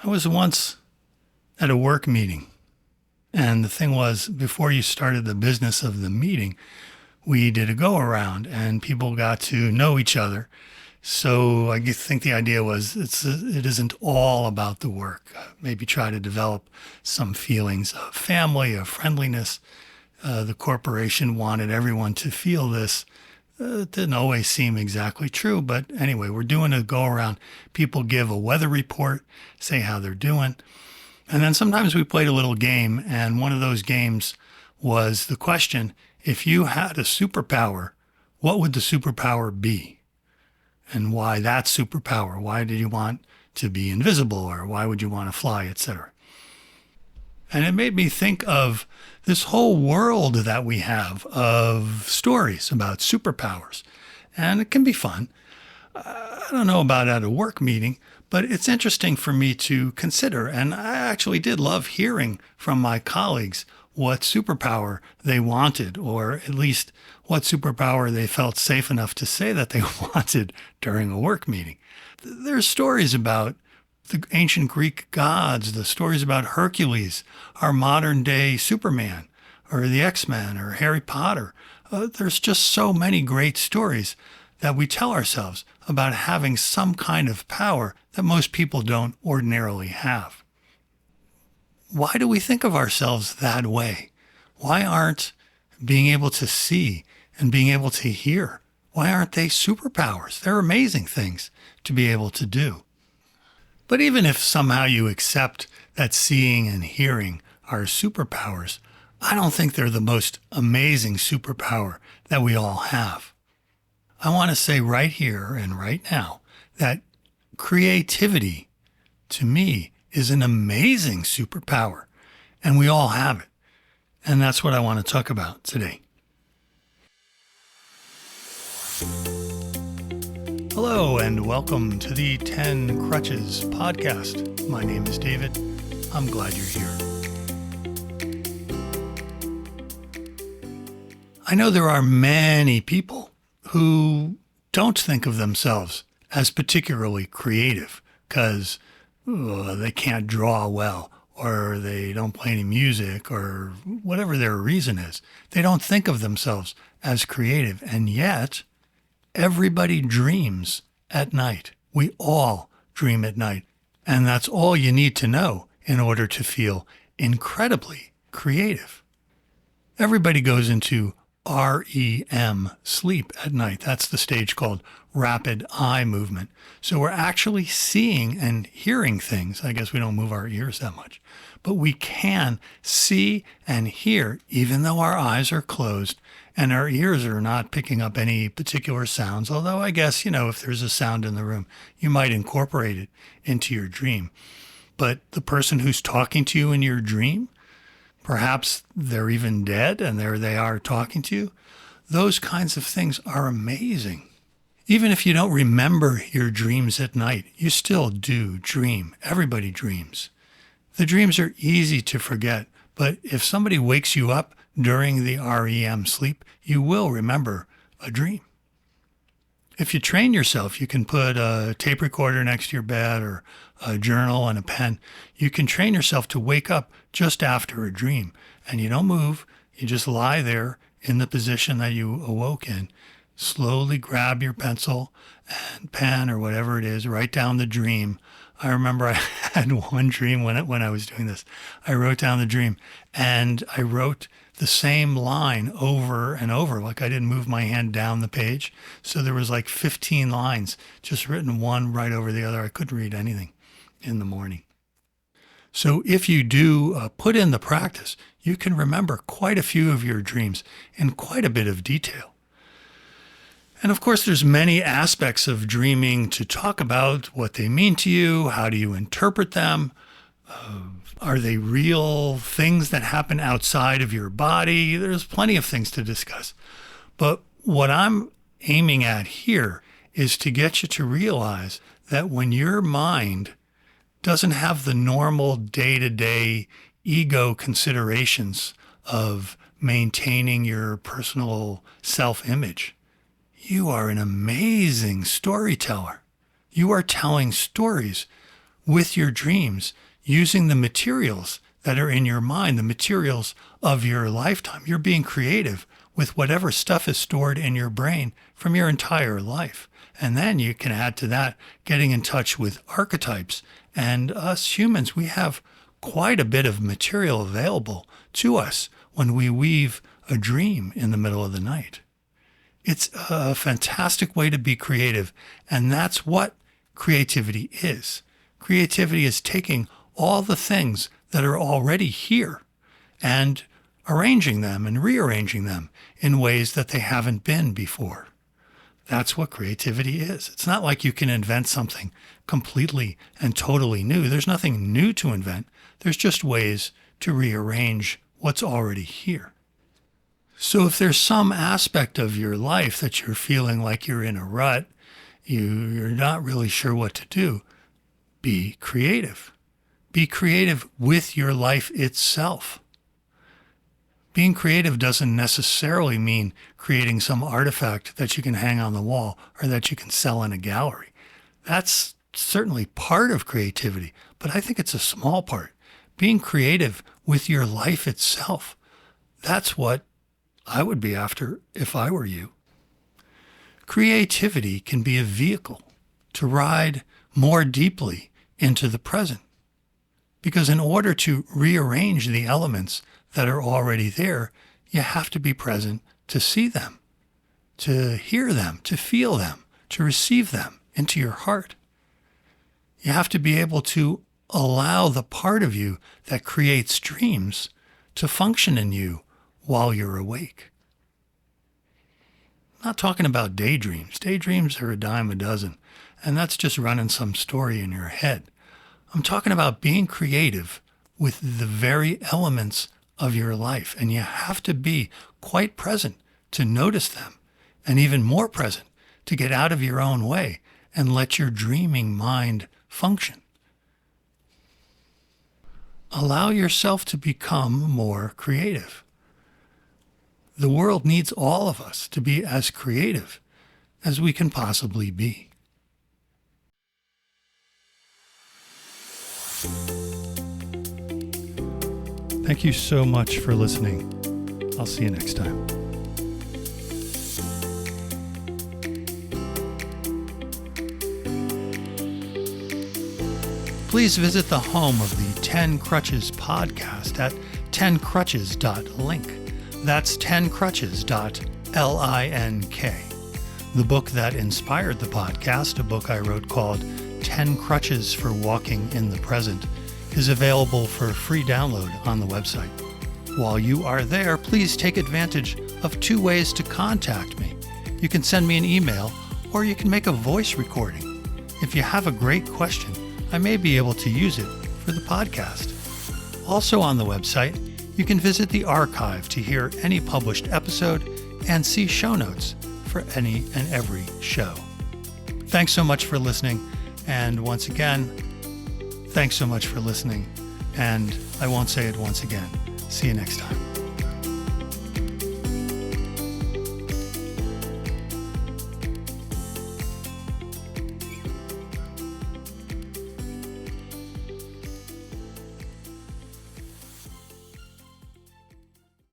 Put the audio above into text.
I was once at a work meeting, and the thing was, before you started the business of the meeting, we did a go around and people got to know each other. So I think the idea was it isn't all about the work. Maybe try to develop some feelings of family, of friendliness. The corporation wanted everyone to feel this. It didn't always seem exactly true, but anyway, we're doing a go around. People give a weather report, say how they're doing. And then sometimes we played a little game, and one of those games was the question, if you had a superpower, what would the superpower be? And why that superpower? Why did you want to be invisible, or why would you want to fly, etc.? And it made me think of this whole world that we have of stories about superpowers. And it can be fun. I don't know about at a work meeting, but it's interesting for me to consider. And I actually did love hearing from my colleagues what superpower they wanted, or at least what superpower they felt safe enough to say that they wanted during a work meeting. There's stories about the ancient Greek gods, the stories about Hercules, our modern day Superman, or the X-Men, or Harry Potter. There's just so many great stories that we tell ourselves about having some kind of power that most people don't ordinarily have. Why do we think of ourselves that way? Why aren't being able to see and being able to hear, why aren't they superpowers? They're amazing things to be able to do. But even if somehow you accept that seeing and hearing are superpowers, I don't think they're the most amazing superpower that we all have. I want to say right here and right now that creativity, to me, is an amazing superpower, and we all have it. And that's what I want to talk about today. Hello, and welcome to the 10 Crutches podcast. My name is David. I'm glad you're here. I know there are many people who don't think of themselves as particularly creative because they can't draw well, or they don't play any music, or whatever their reason is. They don't think of themselves as creative, and yet everybody dreams at night. We all dream at night. And that's all you need to know in order to feel incredibly creative. Everybody goes into REM, sleep at night. That's the stage called rapid eye movement. So we're actually seeing and hearing things. I guess we don't move our ears that much, but we can see and hear even though our eyes are closed and our ears are not picking up any particular sounds. Although I guess, if there's a sound in the room, you might incorporate it into your dream. But the person who's talking to you in your dream, perhaps they're even dead and there they are talking to you. Those kinds of things are amazing. Even if you don't remember your dreams at night, you still do dream. Everybody dreams. The dreams are easy to forget, but if somebody wakes you up during the REM sleep, you will remember a dream. If you train yourself, you can put a tape recorder next to your bed or a journal and a pen. You can train yourself to wake up just after a dream, and you don't move. You just lie there in the position that you awoke in. Slowly grab your pencil and pen or whatever it is, write down the dream. I remember I had one dream when I was doing this. I wrote down the dream and I wrote the same line over and over, like I didn't move my hand down the page. So there was like 15 lines just written one right over the other. I couldn't read anything in the morning. So if you do put in the practice, you can remember quite a few of your dreams in quite a bit of detail. And of course, there's many aspects of dreaming to talk about, what they mean to you, how do you interpret them, are they real things that happen outside of your body? There's plenty of things to discuss. But what I'm aiming at here is to get you to realize that when your mind doesn't have the normal day-to-day ego considerations of maintaining your personal self-image, you are an amazing storyteller. You are telling stories with your dreams using the materials that are in your mind, the materials of your lifetime. You're being creative with whatever stuff is stored in your brain from your entire life. And then you can add to that getting in touch with archetypes. And us humans, we have quite a bit of material available to us when we weave a dream in the middle of the night. It's a fantastic way to be creative, and that's what creativity is. Creativity is taking all the things that are already here and arranging them and rearranging them in ways that they haven't been before. That's what creativity is. It's not like you can invent something completely and totally new. There's nothing new to invent. There's just ways to rearrange what's already here. So if there's some aspect of your life that you're feeling like you're in a rut, you're not really sure what to do, be creative. Be creative with your life itself. Being creative doesn't necessarily mean creating some artifact that you can hang on the wall or that you can sell in a gallery. That's certainly part of creativity, but I think it's a small part. Being creative with your life itself, that's what I would be after if I were you. Creativity can be a vehicle to ride more deeply into the present. Because in order to rearrange the elements that are already there, you have to be present to see them, to hear them, to feel them, to receive them into your heart. You have to be able to allow the part of you that creates dreams to function in you while you're awake. I'm not talking about daydreams. Daydreams are a dime a dozen, and that's just running some story in your head. I'm talking about being creative with the very elements of your life, and you have to be quite present to notice them, and even more present to get out of your own way and let your dreaming mind function. Allow yourself to become more creative. The world needs all of us to be as creative as we can possibly be. Thank you so much for listening. I'll see you next time. Please visit the home of the 10 Crutches podcast at 10crutches.link. That's 10crutches.link. The book that inspired the podcast, a book I wrote called 10 Crutches for Walking in the Present, is available for free download on the website. While you are there, please take advantage of 2 ways to contact me. You can send me an email, or you can make a voice recording. If you have a great question, I may be able to use it for the podcast. Also on the website, you can visit the archive to hear any published episode and see show notes for any and every show. Thanks so much for listening, and once again, thanks so much for listening, and I won't say it once again. See you next time.